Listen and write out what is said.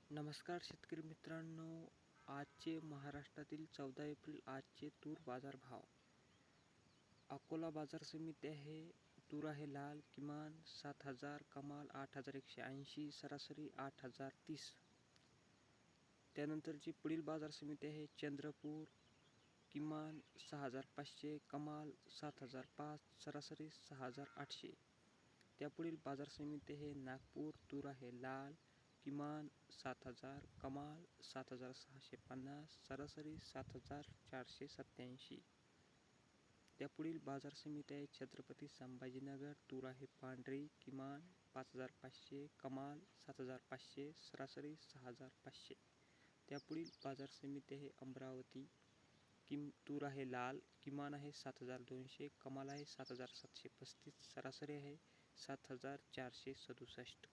नमस्कार शेतकरी मित्रांनो, आजचे महाराष्ट्रातील 14 एप्रिल आजचे तूर बाजार भाव. अकोला बाजार समिती आहे. तूर आहे लाल, किमान 7,000, कमाल 8,180, सरासरी 8,030. त्यानंतरची पुढील बाजार समिती आहे चंद्रपूर, किमान 6,500, कमाल 7,005, सरासरी 6,800. त्यापुढील बाजार समिती आहे नागपूर. तूर आहे लाल, किमान 7,000, कमाल 7,650, सरासरी 7,487. त्यापुढील बाजार समिती आहे छत्रपती संभाजीनगर. तूर आहे पांढरी, किमान 5,500, कमाल 7,500, सरासरी 6,500. त्यापुढील बाजार समिती आहे अमरावती. तूर आहे लाल, किमान आहे 7,200, कमाल आहे 7,735, सरासरी आहे 7,467.